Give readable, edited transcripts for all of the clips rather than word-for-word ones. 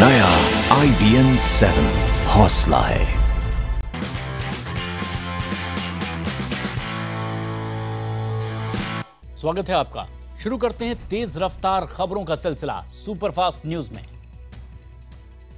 नया IBN 7 हौसला है। स्वागत है आपका। शुरू करते हैं तेज रफ्तार खबरों का सिलसिला सुपरफास्ट न्यूज में।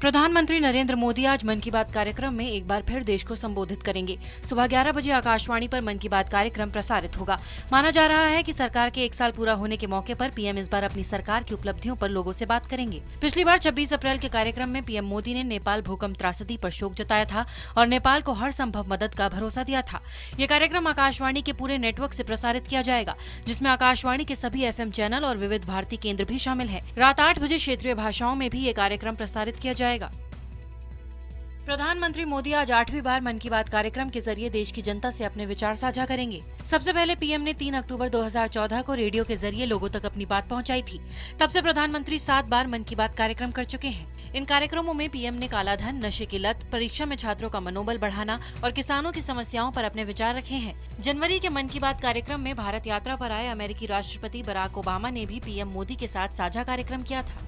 प्रधानमंत्री नरेंद्र मोदी आज मन की बात कार्यक्रम में एक बार फिर देश को संबोधित करेंगे। सुबह 11 बजे आकाशवाणी पर मन की बात कार्यक्रम प्रसारित होगा। माना जा रहा है कि सरकार के 1 साल पूरा होने के मौके पर पीएम इस बार अपनी सरकार की उपलब्धियों पर लोगों से बात करेंगे। पिछली बार 26 अप्रैल के कार्यक्रम में पीएम मोदी ने नेपाल भूकंप त्रासदी पर शोक जताया था और नेपाल को हर संभव मदद का भरोसा दिया था। ये कार्यक्रम आकाशवाणी के पूरे नेटवर्क से प्रसारित किया जाएगा, जिसमें आकाशवाणी के सभी FM चैनल और विविध भारती केंद्र भी शामिल है। रात 8 बजे क्षेत्रीय भाषाओं में भी ये कार्यक्रम प्रसारित किया जाएगा। प्रधानमंत्री मोदी आज 8वीं बार मन की बात कार्यक्रम के जरिए देश की जनता से अपने विचार साझा करेंगे। सबसे पहले पीएम ने 3 अक्टूबर 2014 को रेडियो के जरिए लोगों तक अपनी बात पहुंचाई थी। तब से प्रधानमंत्री 7 बार मन की बात कार्यक्रम कर चुके हैं। इन कार्यक्रमों में पीएम ने कालाधन, नशे की लत, परीक्षा में छात्रों का मनोबल बढ़ाना और किसानों की समस्याओं पर अपने विचार रखे हैं। जनवरी के मन की बात कार्यक्रम में भारत यात्रा पर आए अमेरिकी राष्ट्रपति बराक ओबामा ने भी पीएम मोदी के साथ साझा कार्यक्रम किया था।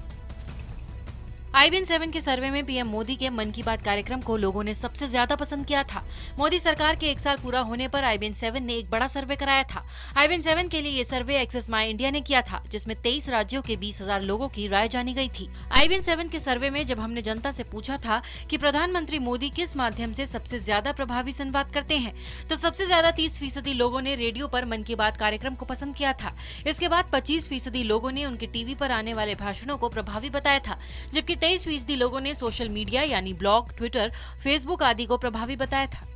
IBN 7 के सर्वे में पीएम मोदी के मन की बात कार्यक्रम को लोगों ने सबसे ज्यादा पसंद किया था। मोदी सरकार के 1 साल पूरा होने पर IBN 7 ने एक बड़ा सर्वे कराया था। IBN 7 के लिए ये सर्वे एक्सेस माई इंडिया ने किया था, जिसमें 23 राज्यों के 20,000 लोगों की राय जानी गई थी। IBN 7 के सर्वे में जब हमने जनता से पूछा था कि प्रधानमंत्री मोदी किस माध्यम से सबसे ज्यादा प्रभावी संवाद करते हैं, तो सबसे ज्यादा 30% लोगों ने रेडियो पर मन की बात कार्यक्रम को पसंद किया था। इसके बाद 25% लोगों ने उनके टीवी पर आने वाले भाषणों को प्रभावी बताया था, जबकि 23% लोगों ने सोशल मीडिया यानी ब्लॉग, ट्विटर, फेसबुक आदि को प्रभावी बताया था।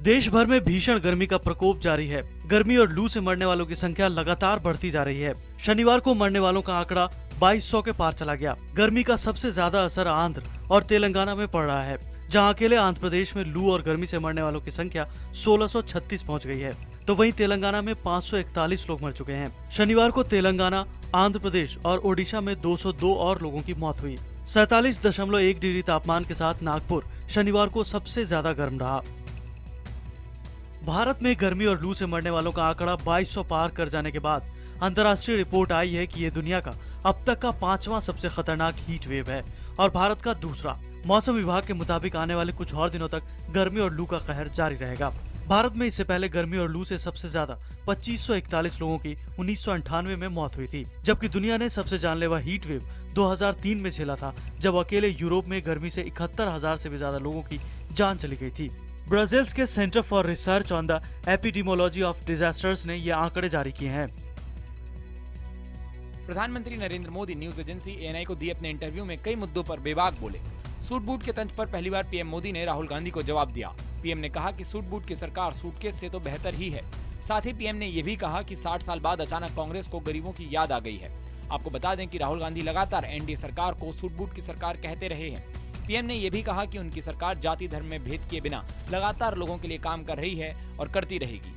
देश भर में भीषण गर्मी का प्रकोप जारी है। गर्मी और लू से मरने वालों की संख्या लगातार बढ़ती जा रही है। शनिवार को मरने वालों का आंकड़ा 2200 के पार चला गया। गर्मी का सबसे ज्यादा असर आंध्र और तेलंगाना में पड़ रहा है, जहां अकेले आंध्र प्रदेश में लू और गर्मी से मरने वालों की संख्या 1636 पहुंच गई है, तो वहीं तेलंगाना में 541 लोग मर चुके हैं। शनिवार को तेलंगाना, आंध्र प्रदेश और ओडिशा में 202 और लोगों की मौत हुई। 47.1 डिग्री तापमान के साथ नागपुर शनिवार को सबसे ज्यादा गर्म रहा। भारत में गर्मी और लू से मरने वालों का आंकड़ा 2200 पार कर जाने के बाद अंतर्राष्ट्रीय रिपोर्ट आई है कि ये दुनिया का अब तक का 5वां सबसे खतरनाक हीट वेव है और भारत का दूसरा। मौसम विभाग के मुताबिक आने वाले कुछ और दिनों तक गर्मी और लू का कहर जारी रहेगा। भारत में इससे पहले गर्मी और लू से सबसे ज्यादा 2541 लोगों की 1998 में मौत हुई थी, जबकि दुनिया ने सबसे जानलेवा हीट वेव 2003 में झेला था, जब अकेले यूरोप में गर्मी से 71,000 से भी ज्यादा लोगों की जान चली गई थी। ब्राजील के centre for research on the epidemiology of disasters ने ये आंकड़े जारी किए हैं। प्रधानमंत्री Narendra Modi news agency ANI को दिए अपने इंटरव्यू में कई मुद्दों पर बेबाक बोले। सूट बूट के तंज पर पहली बार पीएम मोदी ने राहुल गांधी को जवाब दिया। पीएम ने कहा कि सूट बूट की सरकार सूटकेस से तो बेहतर ही है। साथ ही पीएम ने यह भी कहा कि 60 साल बाद अचानक कांग्रेस को गरीबों की याद आ गई है। आपको बता दें कि राहुल गांधी लगातार NDA सरकार को सूट बूट की सरकार कहते रहे हैं। पीएम ने यह भी कहा कि उनकी सरकार जाति धर्म में भेद किए बिना लगातार लोगों के लिए काम कर रही है और करती रहेगी।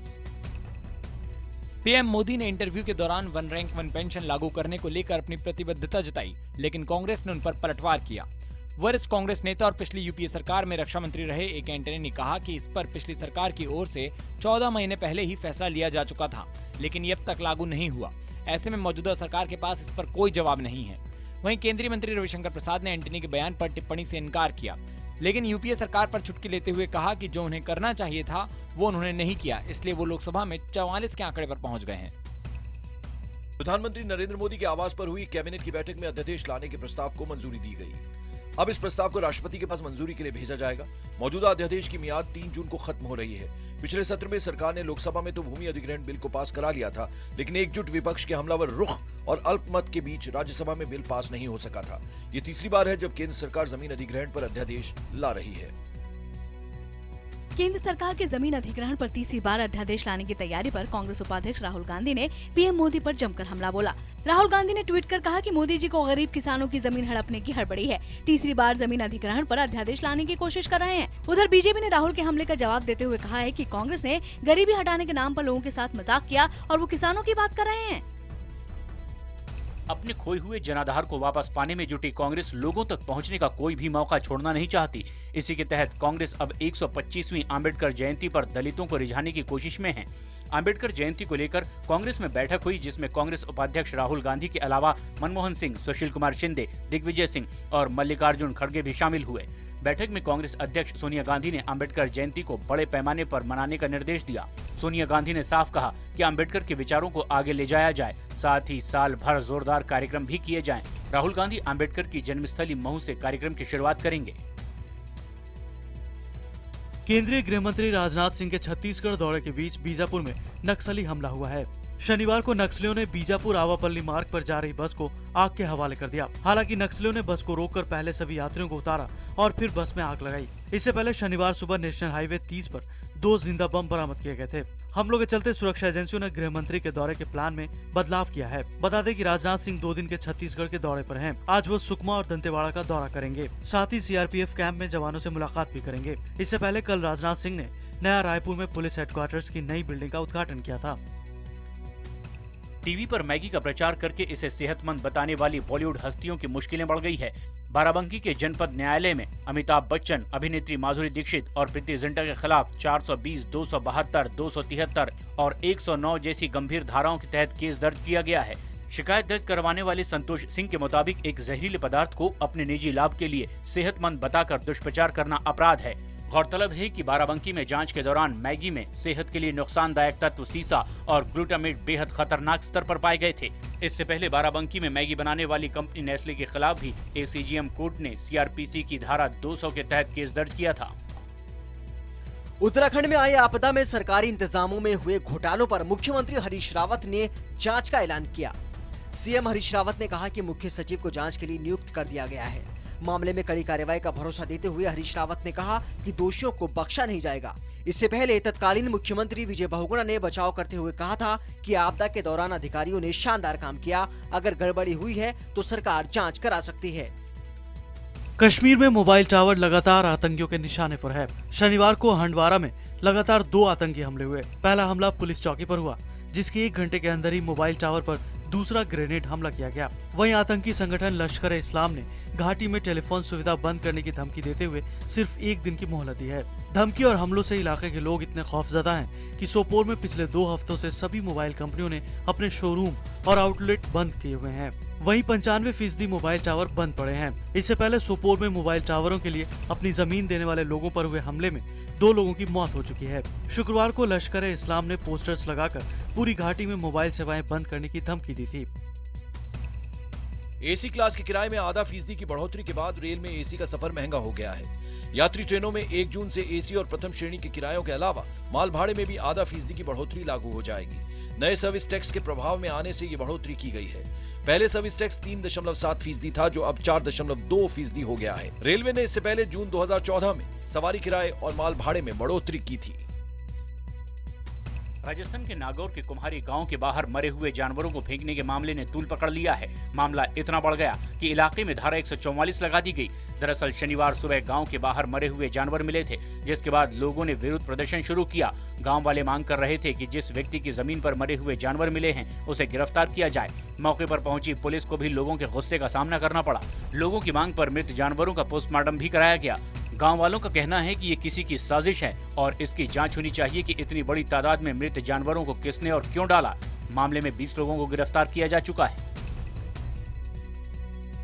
पीएम मोदी ने इंटरव्यू के दौरान 1 रैंक 1 पेंशन लागू करने को लेकर अपनी प्रतिबद्धता जताई, लेकिन कांग्रेस ने उन पर पलटवार किया। वरिष्ठ कांग्रेस नेता और पिछली यूपीए सरकार में रक्षा मंत्री रहे AK एंटनी ने कहा कि इस पर पिछली सरकार की ओर से 14 महीने पहले ही फैसला लिया जा चुका था, लेकिन ये अब तक लागू नहीं हुआ। ऐसे में मौजूदा सरकार के पास इस पर कोई जवाब नहीं है। वहीं केंद्रीय मंत्री रविशंकर प्रसाद ने एंटनी के बयान पर टिप्पणी से इनकार किया, लेकिन यूपीए सरकार पर चुटकी लेते हुए कहा कि जो उन्हें करना चाहिए था वो उन्होंने नहीं किया, इसलिए वो लोकसभा में 44 के आंकड़े पर पहुंच गए हैं। प्रधानमंत्री नरेंद्र मोदी के आवास पर हुई कैबिनेट की बैठक में अध्यादेश लाने के प्रस्ताव को मंजूरी दी गई। अब इस प्रस्ताव को राष्ट्रपति के पास मंजूरी के लिए भेजा जाएगा। मौजूदा अध्यादेश की मियाद 3 जून को खत्म हो रही है। पिछले सत्र में सरकार ने लोकसभा में तो भूमि अधिग्रहण बिल को पास करा लिया था, लेकिन एकजुट विपक्ष के हमलावर रुख और अल्पमत के बीच राज्यसभा में बिल पास नहीं हो सका था। ये तीसरी बार है जब केंद्र सरकार जमीन अधिग्रहण पर अध्यादेश ला रही है। केंद्र सरकार के जमीन अधिग्रहण पर तीसरी बार अध्यादेश लाने की तैयारी पर कांग्रेस उपाध्यक्ष राहुल गांधी ने पीएम मोदी पर जमकर हमला बोला। राहुल गांधी ने ट्वीट कर कहा कि मोदी जी को गरीब किसानों की जमीन हड़पने की हड़बड़ी है। तीसरी बार जमीन अधिग्रहण पर अध्यादेश लाने की कोशिश कर रहे हैं। उधर बीजेपी ने राहुल के हमले का जवाब देते हुए कहा है कि कांग्रेस ने गरीबी हटाने के नाम पर लोगों के साथ मजाक किया और वो किसानों की बात कर रहे हैं। अपने खोए हुए जनाधार को वापस पाने में जुटी कांग्रेस लोगों तक पहुंचने का कोई भी मौका छोड़ना नहीं चाहती। इसी के तहत कांग्रेस अब 125वीं आम्बेडकर जयंती पर दलितों को रिझाने की कोशिश में है। अंबेडकर जयंती को लेकर कांग्रेस में बैठक हुई, जिसमें कांग्रेस उपाध्यक्ष राहुल गांधी के अलावा मनमोहन सिंह, सुशील कुमार शिंदे, दिग्विजय सिंह और मल्लिकार्जुन खड़गे भी शामिल हुए। बैठक में कांग्रेस अध्यक्ष सोनिया गांधी ने अंबेडकर जयंती को बड़े पैमाने पर मनाने का निर्देश दिया। सोनिया गांधी ने साफ कहा कि अंबेडकर के विचारों को आगे ले जाया जाए, साथ ही साल भर जोरदार कार्यक्रम भी किए जाएं। राहुल गांधी अंबेडकर की जन्मस्थली महू से कार्यक्रम की शुरुआत करेंगे। केंद्रीय गृह मंत्री राजनाथ सिंह के छत्तीसगढ़ दौरे के बीच बीजापुर में नक्सली हमला हुआ है। शनिवार को नक्सलियों ने बीजापुर आवापल्ली मार्ग पर जा रही बस को आग के हवाले कर दिया। हालांकि नक्सलियों ने बस को रोककर पहले सभी यात्रियों को उतारा और फिर बस में आग लगाई। इससे पहले शनिवार सुबह नेशनल हाईवे 30 पर 2 जिंदा बम बरामद किए गए थे। हमलों के चलते सुरक्षा एजेंसियों ने गृह मंत्री के दौरे के प्लान में बदलाव किया है। बता दें कि राजनाथ सिंह 2 दिन के छत्तीसगढ़ के दौरे पर हैं। आज वो सुकमा और दंतेवाड़ा का दौरा करेंगे, साथ ही सीआरपीएफ कैंप में जवानों से मुलाकात भी करेंगे। इससे पहले कल राजनाथ सिंह ने नया रायपुर में पुलिस हेडक्वार्टर्स की नई बिल्डिंग का उद्घाटन किया था। टीवी पर मैगी का प्रचार करके इसे सेहतमंद बताने वाली बॉलीवुड हस्तियों की मुश्किलें बढ़ गई है। बाराबंकी के जनपद न्यायालय में अमिताभ बच्चन, अभिनेत्री माधुरी दीक्षित और प्रीति जिंटा के खिलाफ 420, 272, 273 और 109 जैसी गंभीर धाराओं के तहत केस दर्ज किया गया है। शिकायत दर्ज करवाने वाले संतोष सिंह के मुताबिक एक जहरीले पदार्थ को अपने निजी लाभ के लिए सेहतमंद बताकर दुष्प्रचार करना अपराध है। गौरतलब है कि बाराबंकी में जांच के दौरान मैगी में सेहत के लिए नुकसानदायक तत्व सीसा और ग्लूटामेट बेहद खतरनाक स्तर पर पाए गए थे। इससे पहले बाराबंकी में मैगी बनाने वाली कंपनी नेस्ले के खिलाफ भी एसीजीएम कोर्ट ने सीआरपीसी की धारा 200 के तहत केस दर्ज किया था। उत्तराखंड में आई आपदा में सरकारी इंतजामों में हुए घोटालों पर मुख्यमंत्री हरीश रावत ने जांच का ऐलान किया। सीएम हरीश रावत ने कहा कि मुख्य सचिव को जांच के लिए नियुक्त कर दिया गया है। मामले में कड़ी कार्रवाई का भरोसा देते हुए हरीश रावत ने कहा कि दोषियों को बख्शा नहीं जाएगा। इससे पहले तत्कालीन मुख्यमंत्री विजय बहुगुणा ने बचाव करते हुए कहा था कि आपदा के दौरान अधिकारियों ने शानदार काम किया, अगर गड़बड़ी हुई है तो सरकार जांच करा सकती है। कश्मीर में मोबाइल टावर लगातार आतंकियों के निशाने पर है। शनिवार को हंडवारा में लगातार 2 आतंकी हमले हुए। पहला हमला पुलिस चौकी पर हुआ, जिसके 1 घंटे के अंदर ही मोबाइल टावर पर दूसरा ग्रेनेड हमला किया गया। वहीं आतंकी संगठन लश्कर-ए-इस्लाम ने घाटी में टेलीफोन सुविधा बंद करने की धमकी देते हुए सिर्फ 1 दिन की मोहलत दी है। धमकी और हमलों से इलाके के लोग इतने खौफजदा हैं कि सोपोर में पिछले 2 हफ्तों से सभी मोबाइल कंपनियों ने अपने शोरूम और आउटलेट बंद किए हुए हैं। वहीं 95% मोबाइल टावर बंद पड़े हैं। इससे पहले सोपोर में मोबाइल टावरों के लिए अपनी जमीन देने वाले लोगों पर हुए हमले में 2 लोगों की मौत हो चुकी है। शुक्रवार को लश्कर-ए-इस्लाम ने पोस्टर्स लगाकर पूरी घाटी में मोबाइल सेवाएं बंद करने की धमकी दी थी। एसी क्लास के किराए में आधा फीसदी की बढ़ोतरी के बाद रेल में एसी का सफर महंगा हो गया है। यात्री ट्रेनों में 1 जून से एसी और प्रथम श्रेणी के किरायों के अलावा माल भाड़े में भी आधा फीसदी की बढ़ोतरी लागू हो जाएगी। नए सर्विस टैक्स के प्रभाव में आने से ये बढ़ोतरी की गई है। पहले सर्विस टैक्स 3.7% था, जो अब 4.2% हो गया है। रेलवे ने इससे पहले जून 2014 में सवारी किराए और माल भाड़े में बढ़ोतरी की थी। राजस्थान के नागौर के कुम्हारी गांव के बाहर मरे हुए जानवरों को फेंकने के मामले ने तूल पकड़ लिया है। मामला इतना बढ़ गया कि इलाके में धारा 144 लगा दी गई। दरअसल शनिवार सुबह गांव के बाहर मरे हुए जानवर मिले थे, जिसके बाद लोगों ने विरोध प्रदर्शन शुरू किया। गांव वाले मांग कर रहे थे कि जिस व्यक्ति की जमीन पर मरे हुए जानवर मिले हैं उसे गिरफ्तार किया जाए। मौके पर पहुंची पुलिस को भी लोगों के गुस्से का सामना करना पड़ा। लोगों की मांग पर मृत जानवरों का पोस्टमार्टम भी कराया गया। गांव वालों का कहना है कि ये किसी की साजिश है और इसकी जांच होनी चाहिए कि इतनी बड़ी तादाद में मृत जानवरों को किसने और क्यों डाला। मामले में 20 लोगों को गिरफ्तार किया जा चुका है।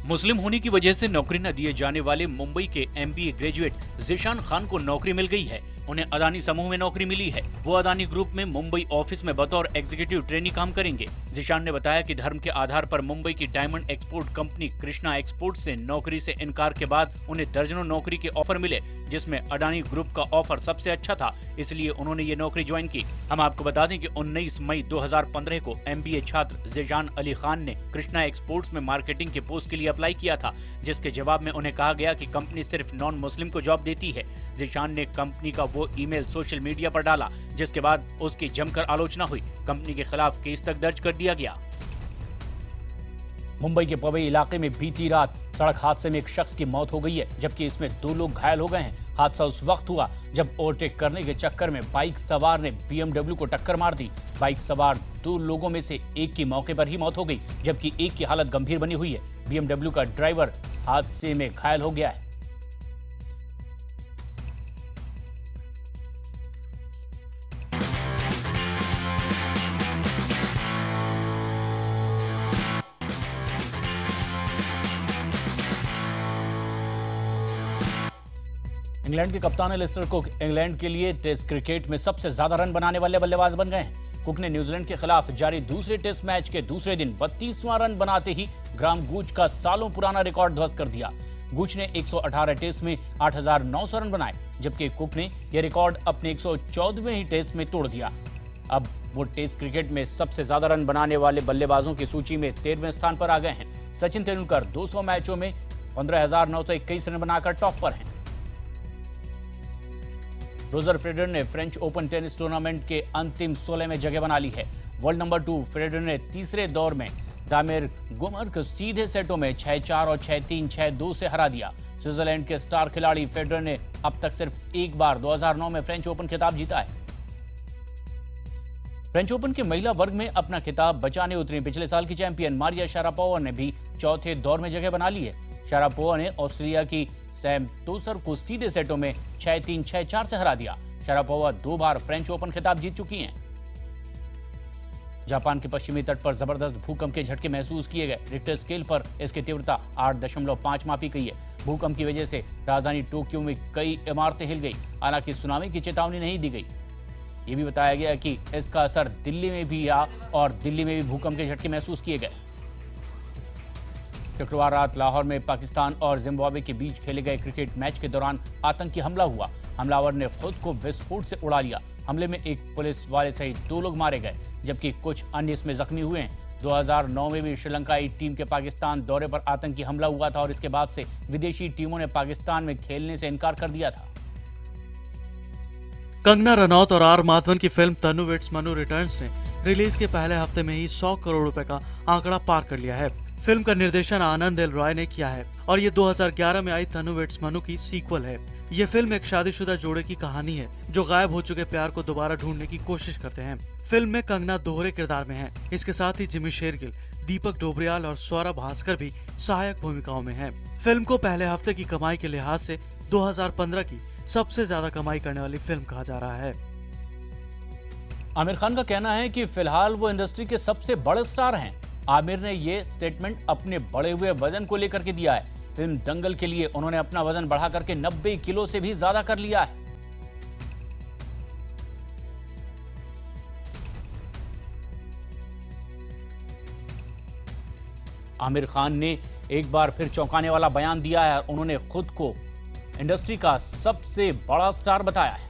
मुस्लिम होने की वजह से नौकरी न दिए जाने वाले मुंबई के MBA ग्रेजुएट ज़ीशान खान को नौकरी मिल गई है। उन्हें अदानी समूह में नौकरी मिली है। वो अदानी ग्रुप में मुंबई ऑफिस में बतौर एग्जीक्यूटिव ट्रेनी काम करेंगे। ज़ीशान ने बताया कि धर्म के आधार पर मुंबई की diamond export company Krishna export से नौकरी से इनकार के बाद उन्हें दर्जनों नौकरी के ऑफर मिले, जिसमें अडानी ग्रुप का ऑफर सबसे अच्छा था, इसलिए उन्होंने ये नौकरी ज्वाइन की। हम आपको बता दें कि 19 मई 2015 को MBA छात्र ज़ीशान अली खान ने कृष्णा एक्सपोर्ट्स में मार्केटिंग के पोस्ट के लिए अप्लाई किया था, जिसके जवाब में उन्हें कहा गया कि कंपनी सिर्फ नॉन मुस्लिम को जॉब देती है। ज़ीशान ने कंपनी का वो ईमेल सोशल मीडिया पर डाला, जिसके बाद उसकी जमकर आलोचना हुई। कंपनी के खिलाफ केस तक दर्ज कर दिया गया। मुंबई के पवई इलाके में बीती रात सड़क हादसे में एक शख्स की मौत हो गई है, जबकि इसमें 2 लोग घायल हो गए हैं। हादसा उस वक्त हुआ जब ओवरटेक करने के चक्कर में बाइक सवार ने BMW को टक्कर मार दी। बाइक सवार 2 लोगों में से एक की मौके पर ही मौत हो गई, जबकि एक की हालत गंभीर बनी हुई है। BMW का ड्राइवर हादसे में घायल हो गया है। इंग्लैंड के कप्तान एलिस्टर कुक इंग्लैंड के लिए टेस्ट क्रिकेट में सबसे ज्यादा रन बनाने वाले बल्लेबाज बन गए हैं। कुक ने न्यूजीलैंड के खिलाफ जारी दूसरे टेस्ट मैच के दूसरे दिन 32वां रन बनाते ही ग्राम गूच का सालों पुराना रिकॉर्ड ध्वस्त कर दिया। गूच ने 118 टेस्ट में 8,900 रन बनाए, जबकि कुक ने यह रिकॉर्ड अपने 114वें ही टेस्ट में तोड़ दिया। अब वो टेस्ट क्रिकेट में सबसे ज्यादा रन बनाने वाले बल्लेबाजों की सूची में 13वें स्थान पर आ गए हैं। सचिन तेंदुलकर 200 मैचों में 15,921 रन बनाकर टॉप पर हैं। रोजर फेडरर ने फ्रेंच ओपन टेनिस टूर्नामेंट के अंतिम 16 में जगह बना ली है। वर्ल्ड नंबर 2 फेडरर ने तीसरे दौर में दामिर गुमर को सीधे सेटों में 6-4 और 6-3, 6-2 से हरा दिया। स्विट्जरलैंड के स्टार खिलाड़ी फेडरर ने अब तक सिर्फ एक बार 2009 में फ्रेंच ओपन खिताब जीता है। फ्रेंच ओपन के महिला वर्ग में अपना खिताब बचाने उतरी पिछले साल की चैंपियन मारिया शारापोवा ने भी चौथे दौर में जगह बना ली है। शारापोवा ने ऑस्ट्रेलिया की सैम तोसर को सीधे सेटों में 6-3, 6-4 से हरा दिया। शारापोवा 2 बार फ्रेंच ओपन खिताब जीत चुकी हैं। जापान के पश्चिमी तट पर जबरदस्त भूकंप के झटके महसूस किए गए। रिक्टर स्केल पर इसकी तीव्रता 8.5 मापी गई है। भूकंप की वजह से राजधानी टोक्यो में कई इमारतें हिल गई। हालांकि सुनामी की चेतावनी नहीं दी गई। ये भी बताया गया कि इसका असर दिल्ली में भी आया और दिल्ली में भी भूकंप के झटके महसूस किए गए। शुक्रवार रात लाहौर में पाकिस्तान और जिम्बाब्वे के बीच खेले गए क्रिकेट मैच के दौरान आतंकी हमला हुआ। हमलावर ने खुद को विस्फोट से उड़ा लिया। हमले में एक पुलिस वाले सहित 2 लोग मारे गए, जबकि कुछ अन्य इसमें जख्मी हुए हैं। 2009 में भी श्रीलंकाई टीम के पाकिस्तान दौरे पर आतंकी हमला हुआ था और इसके बाद से विदेशी टीमों ने पाकिस्तान में खेलने से इनकार कर दिया था। कंगना रनौत और आर माधवन की फिल्म तनु वेड्स मनु रिटर्न्स ने रिलीज के पहले हफ्ते में ही 100 करोड़ रुपए का आंकड़ा पार कर लिया है। फिल्म का निर्देशन आनंद एल रॉय ने किया है और ये 2011 में आई तनु वेड्स मनु की सीक्वल है। ये फिल्म एक शादीशुदा जोड़े की कहानी है जो गायब हो चुके प्यार को दोबारा ढूंढने की कोशिश करते हैं। फिल्म में कंगना दोहरे किरदार में है। इसके साथ ही जिमी शेरगिल, दीपक डोबरियाल और स्वरा भास्कर भी सहायक भूमिकाओं में हैं। फिल्म को पहले हफ्ते की कमाई के लिहाज से 2015 की सबसे ज्यादा कमाई करने वाली फिल्म कहा जा रहा है। आमिर खान का कहना है कि फिलहाल वो इंडस्ट्री के सबसे बड़े स्टार हैं। आमिर ने ये स्टेटमेंट अपने बढ़े हुए वजन को लेकर के दिया है। फिल्म दंगल के लिए उन्होंने अपना वजन बढ़ा करके 90 किलो से भी ज्यादा कर लिया है। आमिर खान ने एक बार फिर चौंकाने वाला बयान दिया है। उन्होंने खुद को इंडस्ट्री का सबसे बड़ा स्टार बताया है।